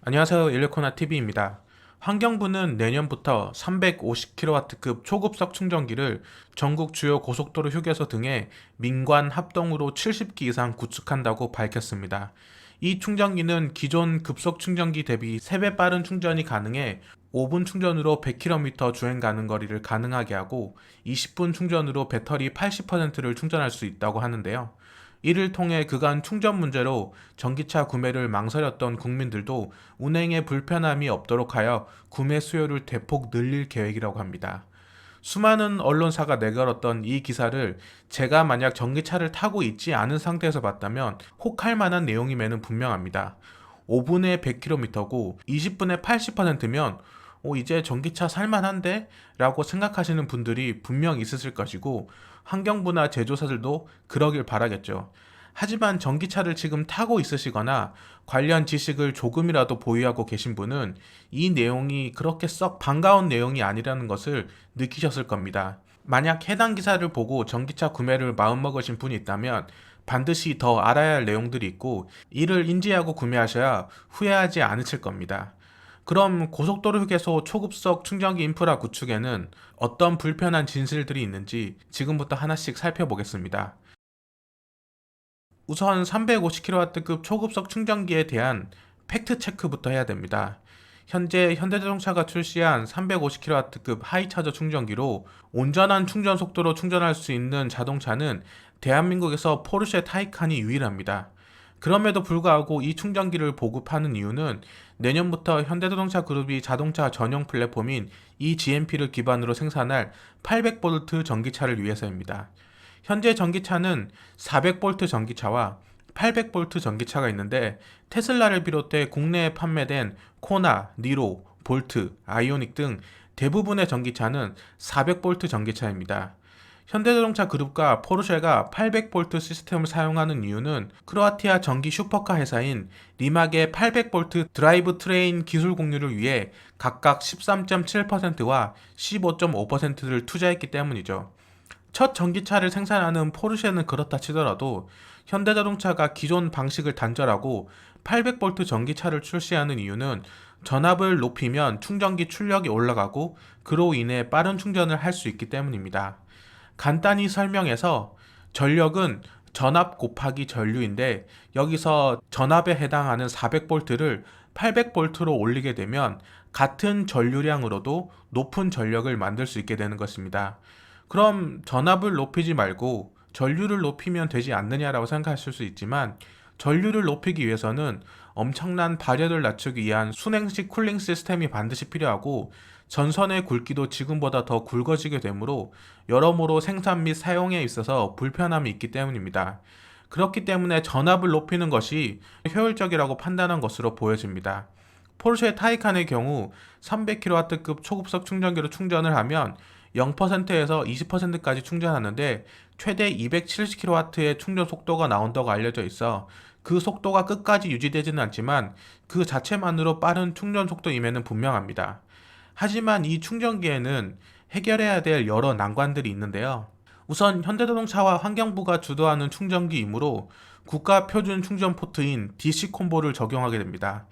안녕하세요. 일레코나TV입니다. 환경부는 내년부터 350kW급 초급속 충전기를 전국 주요 고속도로 휴게소 등에 민관 합동으로 70기 이상 구축한다고 밝혔습니다. 이 충전기는 기존 급속 충전기 대비 3배 빠른 충전이 가능해 5분 충전으로 100km 주행 가는 거리를 가능하게 하고 20분 충전으로 배터리 80%를 충전할 수 있다고 하는데요. 이를 통해 그간 충전 문제로 전기차 구매를 망설였던 국민들도 운행에 불편함이 없도록 하여 구매 수요를 대폭 늘릴 계획이라고 합니다. 수많은 언론사가 내걸었던 이 기사를 제가 만약 전기차를 타고 있지 않은 상태에서 봤다면 혹할 만한 내용임에는 분명합니다. 5분에 100km고 20분에 80%면 이제 전기차 살만한데? 라고 생각하시는 분들이 분명 있으실 것이고 환경부나 제조사들도 그러길 바라겠죠. 하지만 전기차를 지금 타고 있으시거나 관련 지식을 조금이라도 보유하고 계신 분은 이 내용이 그렇게 썩 반가운 내용이 아니라는 것을 느끼셨을 겁니다. 만약 해당 기사를 보고 전기차 구매를 마음먹으신 분이 있다면 반드시 더 알아야 할 내용들이 있고 이를 인지하고 구매하셔야 후회하지 않으실 겁니다. 그럼 고속도로 휴게소 초급속 충전기 인프라 구축에는 어떤 불편한 진실들이 있는지 지금부터 하나씩 살펴보겠습니다. 우선 350kW급 초급속 충전기에 대한 팩트 체크부터 해야 됩니다. 현재 현대자동차가 출시한 350kW급 하이차저 충전기로 온전한 충전 속도로 충전할 수 있는 자동차는 대한민국에서 포르쉐 타이칸이 유일합니다. 그럼에도 불구하고 이 충전기를 보급하는 이유는 내년부터 현대자동차 그룹이 자동차 전용 플랫폼인 eGMP를 기반으로 생산할 800V 전기차를 위해서입니다. 현재 전기차는 400V 전기차와 800V 전기차가 있는데 테슬라를 비롯해 국내에 판매된 코나, 니로, 볼트, 아이오닉 등 대부분의 전기차는 400V 전기차입니다. 현대자동차 그룹과 포르쉐가 800V 시스템을 사용하는 이유는 크로아티아 전기 슈퍼카 회사인 리막의 800V 드라이브 트레인 기술 공유를 위해 각각 13.7%와 15.5%를 투자했기 때문이죠. 첫 전기차를 생산하는 포르쉐는 그렇다 치더라도 현대자동차가 기존 방식을 단절하고 800V 전기차를 출시하는 이유는 전압을 높이면 충전기 출력이 올라가고 그로 인해 빠른 충전을 할 수 있기 때문입니다. 간단히 설명해서 전력은 전압 곱하기 전류인데 여기서 전압에 해당하는 400V를 800V로 올리게 되면 같은 전류량으로도 높은 전력을 만들 수 있게 되는 것입니다. 그럼 전압을 높이지 말고 전류를 높이면 되지 않느냐라고 생각하실 수 있지만 전류를 높이기 위해서는 엄청난 발열을 낮추기 위한 순행식 쿨링 시스템이 반드시 필요하고 전선의 굵기도 지금보다 더 굵어지게 되므로 여러모로 생산 및 사용에 있어서 불편함이 있기 때문입니다. 그렇기 때문에 전압을 높이는 것이 효율적이라고 판단한 것으로 보여집니다. 포르쉐 타이칸의 경우 300kW급 초급속 충전기로 충전을 하면 0%에서 20%까지 충전하는데 최대 270kW의 충전 속도가 나온다고 알려져 있어 그 속도가 끝까지 유지되지는 않지만 그 자체만으로 빠른 충전 속도임에는 분명합니다. 하지만 이 충전기에는 해결해야 될 여러 난관들이 있는데요. 우선 현대자동차와 환경부가 주도하는 충전기이므로 국가 표준 충전 포트인 DC 콤보를 적용하게 됩니다.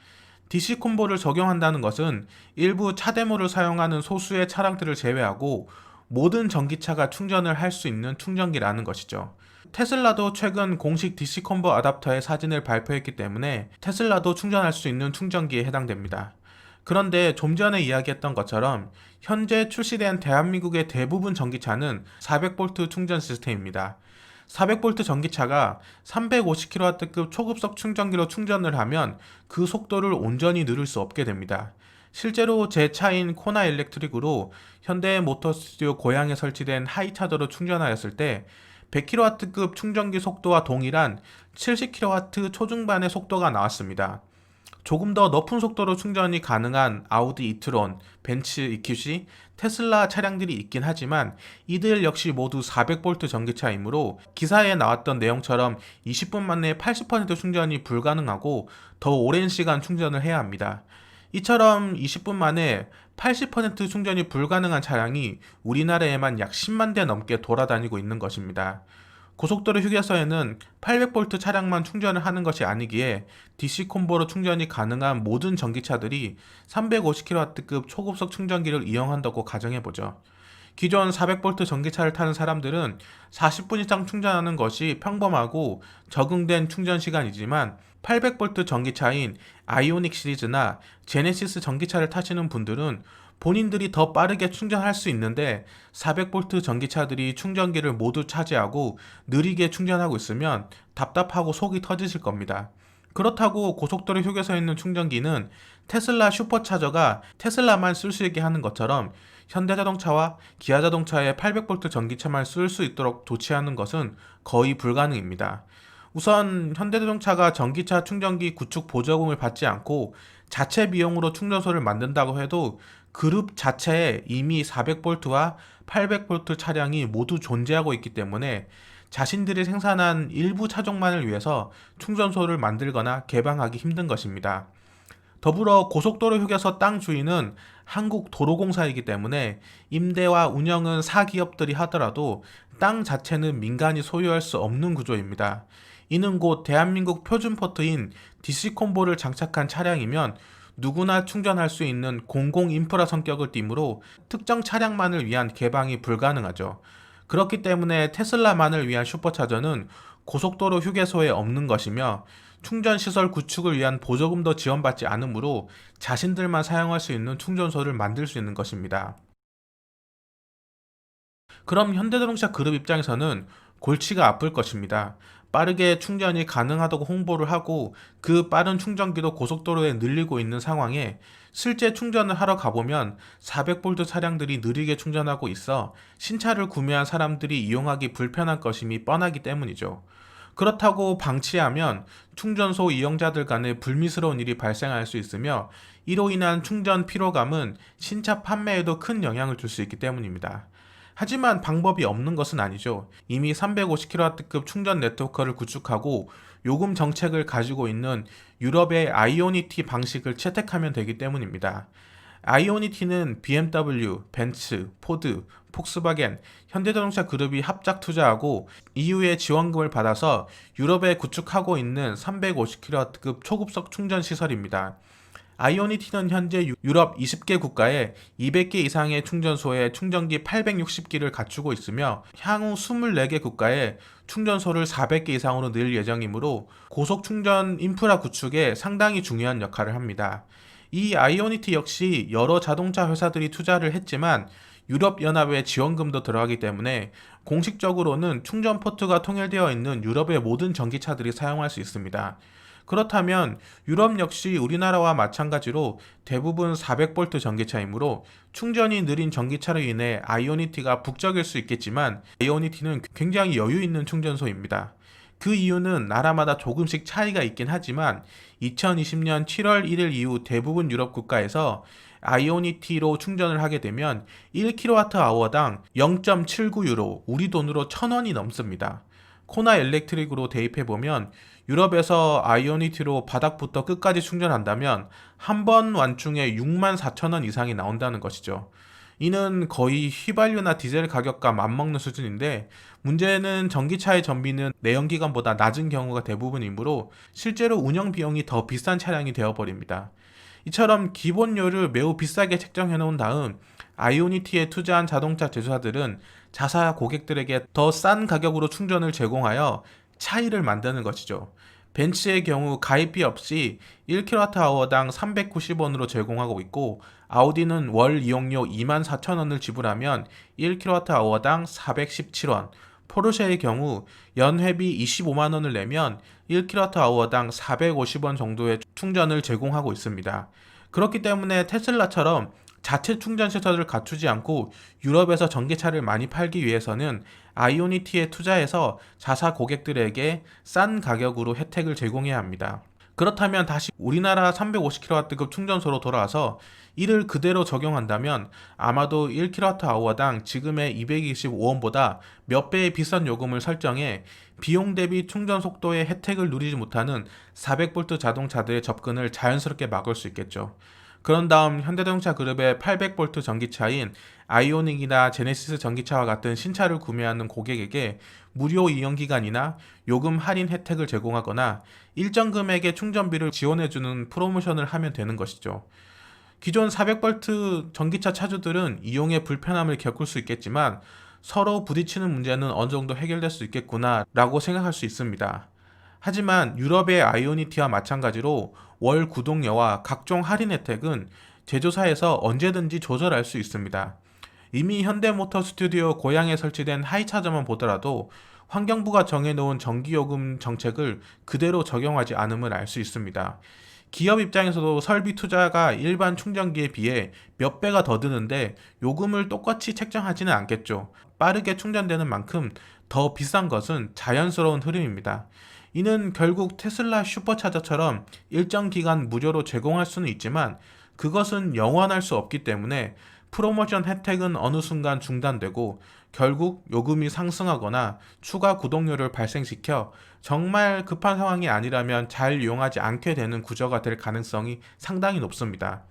DC 콤보를 적용한다는 것은 일부 차대모를 사용하는 소수의 차량들을 제외하고 모든 전기차가 충전을 할 수 있는 충전기라는 것이죠. 테슬라도 최근 공식 DC 콤보 아답터의 사진을 발표했기 때문에 테슬라도 충전할 수 있는 충전기에 해당됩니다. 그런데 좀 전에 이야기했던 것처럼 현재 출시된 대한민국의 대부분 전기차는 400V 충전 시스템입니다. 400V 전기차가 350kW급 초급속 충전기로 충전을 하면 그 속도를 온전히 누릴 수 없게 됩니다. 실제로 제 차인 코나 일렉트릭으로 현대 모터 스튜디오 고양에 설치된 하이차저로 충전하였을 때 100kW급 충전기 속도와 동일한 70kW 초중반의 속도가 나왔습니다. 조금 더 높은 속도로 충전이 가능한 아우디 이트론, 벤츠 EQC, 테슬라 차량들이 있긴 하지만 이들 역시 모두 400V 전기차이므로 기사에 나왔던 내용처럼 20분 만에 80% 충전이 불가능하고 더 오랜 시간 충전을 해야 합니다. 이처럼 20분 만에 80% 충전이 불가능한 차량이 우리나라에만 약 10만 대 넘게 돌아다니고 있는 것입니다. 고속도로 휴게소에는 800V 차량만 충전을 하는 것이 아니기에 DC 콤보로 충전이 가능한 모든 전기차들이 350kW급 초급속 충전기를 이용한다고 가정해보죠. 기존 400V 전기차를 타는 사람들은 40분 이상 충전하는 것이 평범하고 적응된 충전 시간이지만 800V 전기차인 아이오닉 시리즈나 제네시스 전기차를 타시는 분들은 본인들이 더 빠르게 충전할 수 있는데 400V 전기차들이 충전기를 모두 차지하고 느리게 충전하고 있으면 답답하고 속이 터지실 겁니다. 그렇다고 고속도로 휴게소에 있는 충전기는 테슬라 슈퍼차저가 테슬라만 쓸 수 있게 하는 것처럼 현대자동차와 기아자동차의 800V 전기차만 쓸 수 있도록 조치하는 것은 거의 불가능입니다. 우선 현대자동차가 전기차 충전기 구축 보조금을 받지 않고 자체 비용으로 충전소를 만든다고 해도 그룹 자체에 이미 400V와 800V 차량이 모두 존재하고 있기 때문에 자신들이 생산한 일부 차종만을 위해서 충전소를 만들거나 개방하기 힘든 것입니다. 더불어 고속도로 휴게소 땅 주인은 한국도로공사이기 때문에 임대와 운영은 사기업들이 하더라도 땅 자체는 민간이 소유할 수 없는 구조입니다. 이는 곧 대한민국 표준포트인 DC콤보를 장착한 차량이면 누구나 충전할 수 있는 공공 인프라 성격을 띠므로 특정 차량만을 위한 개방이 불가능하죠. 그렇기 때문에 테슬라만을 위한 슈퍼차저는 고속도로 휴게소에 없는 것이며 충전시설 구축을 위한 보조금도 지원받지 않으므로 자신들만 사용할 수 있는 충전소를 만들 수 있는 것입니다. 그럼 현대자동차 그룹 입장에서는 골치가 아플 것입니다. 빠르게 충전이 가능하다고 홍보를 하고 그 빠른 충전기도 고속도로에 늘리고 있는 상황에 실제 충전을 하러 가보면 400V 차량들이 느리게 충전하고 있어 신차를 구매한 사람들이 이용하기 불편한 것임이 뻔하기 때문이죠. 그렇다고 방치하면 충전소 이용자들 간에 불미스러운 일이 발생할 수 있으며 이로 인한 충전 피로감은 신차 판매에도 큰 영향을 줄 수 있기 때문입니다. 하지만 방법이 없는 것은 아니죠. 이미 350kW급 충전 네트워크를 구축하고 요금 정책을 가지고 있는 유럽의 아이오니티 방식을 채택하면 되기 때문입니다. 아이오니티는 BMW, 벤츠, 포드, 폭스바겐, 현대자동차 그룹이 합작 투자하고 EU의 지원금을 받아서 유럽에 구축하고 있는 350kW급 초급속 충전 시설입니다. 아이오니티는 현재 유럽 20개 국가에 200개 이상의 충전소에 충전기 860기를 갖추고 있으며 향후 24개 국가에 충전소를 400개 이상으로 늘 예정이므로 고속 충전 인프라 구축에 상당히 중요한 역할을 합니다. 이 아이오니티 역시 여러 자동차 회사들이 투자를 했지만 유럽연합의 지원금도 들어가기 때문에 공식적으로는 충전 포트가 통일되어 있는 유럽의 모든 전기차들이 사용할 수 있습니다. 그렇다면 유럽 역시 우리나라와 마찬가지로 대부분 400V 전기차이므로 충전이 느린 전기차로 인해 아이오니티가 북적일 수 있겠지만 아이오니티는 굉장히 여유 있는 충전소입니다. 그 이유는 나라마다 조금씩 차이가 있긴 하지만 2020년 7월 1일 이후 대부분 유럽 국가에서 아이오니티로 충전을 하게 되면 1kWh당 0.79유로, 우리 돈으로 1,000원이 넘습니다. 코나 엘렉트릭으로 대입해보면 유럽에서 아이오니티로 바닥부터 끝까지 충전한다면 한 번 완충에 64,000원 이상이 나온다는 것이죠. 이는 거의 휘발유나 디젤 가격과 맞먹는 수준인데 문제는 전기차의 전비는 내연기관보다 낮은 경우가 대부분이므로 실제로 운영 비용이 더 비싼 차량이 되어버립니다. 이처럼 기본료를 매우 비싸게 책정해 놓은 다음 아이오니티에 투자한 자동차 제조사들은 자사 고객들에게 더 싼 가격으로 충전을 제공하여 차이를 만드는 것이죠. 벤츠의 경우 가입비 없이 1kWh당 390원으로 제공하고 있고 아우디는 월 이용료 24,000원을 지불하면 1kWh당 417원, 포르쉐의 경우 연회비 25만원을 내면 1kWh당 450원 정도의 충전을 제공하고 있습니다. 그렇기 때문에 테슬라처럼 자체 충전 시설을 갖추지 않고 유럽에서 전기차를 많이 팔기 위해서는 아이오니티에 투자해서 자사 고객들에게 싼 가격으로 혜택을 제공해야 합니다. 그렇다면 다시 우리나라 350kW급 충전소로 돌아와서 이를 그대로 적용한다면 아마도 1kWh당 지금의 225원보다 몇 배의 비싼 요금을 설정해 비용 대비 충전 속도의 혜택을 누리지 못하는 400V 자동차들의 접근을 자연스럽게 막을 수 있겠죠. 그런 다음 현대자동차 그룹의 800V 전기차인 아이오닉이나 제네시스 전기차와 같은 신차를 구매하는 고객에게 무료 이용기간이나 요금 할인 혜택을 제공하거나 일정 금액의 충전비를 지원해주는 프로모션을 하면 되는 것이죠. 기존 400V 전기차 차주들은 이용에 불편함을 겪을 수 있겠지만 서로 부딪히는 문제는 어느 정도 해결될 수 있겠구나 라고 생각할 수 있습니다. 하지만 유럽의 아이오니티와 마찬가지로 월 구독료와 각종 할인 혜택은 제조사에서 언제든지 조절할 수 있습니다. 이미 현대모터 스튜디오 고양에 설치된 하이차저만 보더라도 환경부가 정해놓은 전기요금 정책을 그대로 적용하지 않음을 알 수 있습니다. 기업 입장에서도 설비 투자가 일반 충전기에 비해 몇 배가 더 드는데 요금을 똑같이 책정하지는 않겠죠. 빠르게 충전되는 만큼 더 비싼 것은 자연스러운 흐름입니다. 이는 결국 테슬라 슈퍼차저처럼 일정 기간 무료로 제공할 수는 있지만 그것은 영원할 수 없기 때문에 프로모션 혜택은 어느 순간 중단되고 결국 요금이 상승하거나 추가 구독료를 발생시켜 정말 급한 상황이 아니라면 잘 이용하지 않게 되는 구조가 될 가능성이 상당히 높습니다.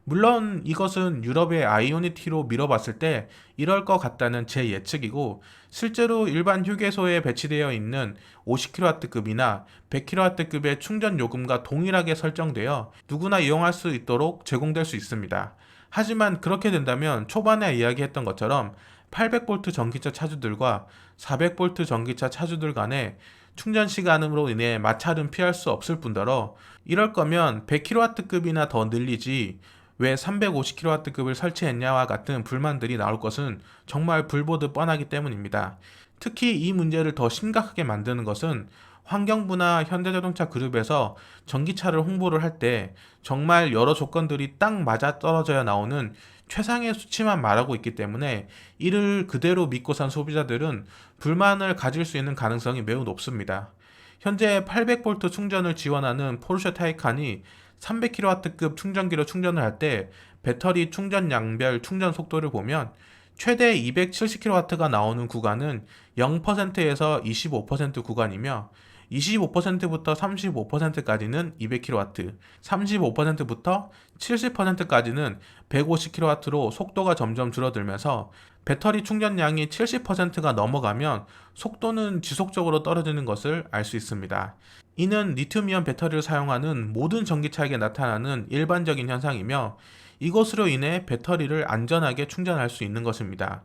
물론 이것은 유럽의 아이오니티로 미뤄봤을 때 이럴 것 같다는 제 예측이고 실제로 일반 휴게소에 배치되어 있는 50kW급이나 100kW급의 충전 요금과 동일하게 설정되어 누구나 이용할 수 있도록 제공될 수 있습니다. 하지만 그렇게 된다면 초반에 이야기했던 것처럼 800V 전기차 차주들과 400V 전기차 차주들 간의 충전 시간으로 인해 마찰은 피할 수 없을 뿐더러 이럴 거면 100kW급이나 더 늘리지 왜 350kW급을 설치했냐와 같은 불만들이 나올 것은 정말 불보듯 뻔하기 때문입니다. 특히 이 문제를 더 심각하게 만드는 것은 환경부나 현대자동차 그룹에서 전기차를 홍보를 할 때 정말 여러 조건들이 딱 맞아 떨어져야 나오는 최상의 수치만 말하고 있기 때문에 이를 그대로 믿고 산 소비자들은 불만을 가질 수 있는 가능성이 매우 높습니다. 현재 800V 충전을 지원하는 포르쉐 타이칸이 300kW급 충전기로 충전을 할 때 배터리 충전량별 충전 속도를 보면 최대 270kW가 나오는 구간은 0%에서 25% 구간이며 25%부터 35%까지는 200kW, 35%부터 70%까지는 150kW로 속도가 점점 줄어들면서 배터리 충전량이 70%가 넘어가면 속도는 지속적으로 떨어지는 것을 알 수 있습니다. 이는 리튬이온 배터리를 사용하는 모든 전기차에게 나타나는 일반적인 현상이며 이것으로 인해 배터리를 안전하게 충전할 수 있는 것입니다.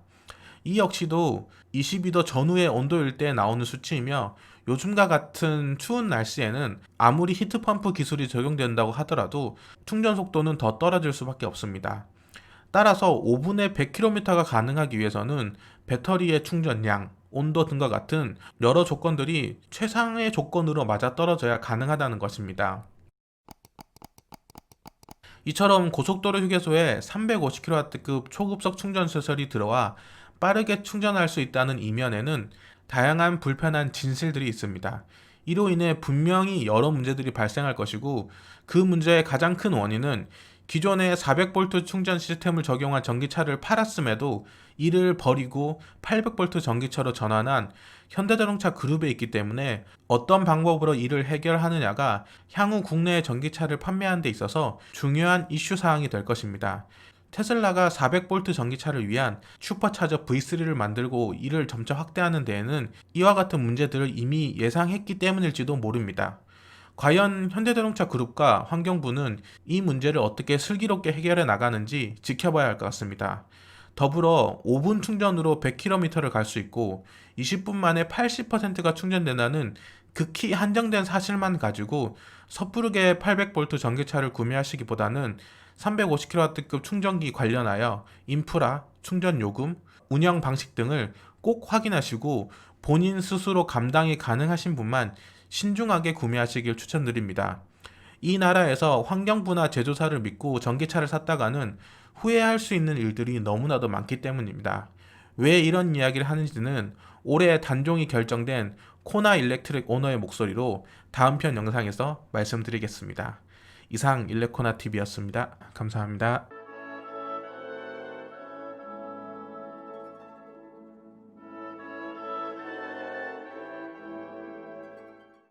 이 역시도 22도 전후의 온도일 때 나오는 수치이며 요즘과 같은 추운 날씨에는 아무리 히트펌프 기술이 적용된다고 하더라도 충전 속도는 더 떨어질 수밖에 없습니다. 따라서 5분에 100km가 가능하기 위해서는 배터리의 충전량, 온도 등과 같은 여러 조건들이 최상의 조건으로 맞아떨어져야 가능하다는 것입니다. 이처럼 고속도로 휴게소에 350kW급 초급속 충전 시설이 들어와 빠르게 충전할 수 있다는 이면에는 다양한 불편한 진실들이 있습니다. 이로 인해 분명히 여러 문제들이 발생할 것이고 그 문제의 가장 큰 원인은 기존의 400V 충전 시스템을 적용한 전기차를 팔았음에도 이를 버리고 800V 전기차로 전환한 현대자동차 그룹에 있기 때문에 어떤 방법으로 이를 해결하느냐가 향후 국내에 전기차를 판매하는 데 있어서 중요한 이슈 사항이 될 것입니다. 테슬라가 400V 전기차를 위한 슈퍼차저 V3를 만들고 이를 점차 확대하는 데에는 이와 같은 문제들을 이미 예상했기 때문일지도 모릅니다. 과연 현대자동차 그룹과 환경부는 이 문제를 어떻게 슬기롭게 해결해 나가는지 지켜봐야 할 것 같습니다. 더불어 5분 충전으로 100km를 갈 수 있고 20분 만에 80%가 충전된다는 극히 한정된 사실만 가지고 섣부르게 800V 전기차를 구매하시기보다는 350kW급 충전기 관련하여 인프라, 충전 요금, 운영 방식 등을 꼭 확인하시고 본인 스스로 감당이 가능하신 분만 신중하게 구매하시길 추천드립니다. 이 나라에서 환경부나 제조사를 믿고 전기차를 샀다가는 후회할 수 있는 일들이 너무나도 많기 때문입니다. 왜 이런 이야기를 하는지는 올해 단종이 결정된 코나 일렉트릭 오너의 목소리로 다음 편 영상에서 말씀드리겠습니다. 이상 일렉코나TV였습니다. 감사합니다.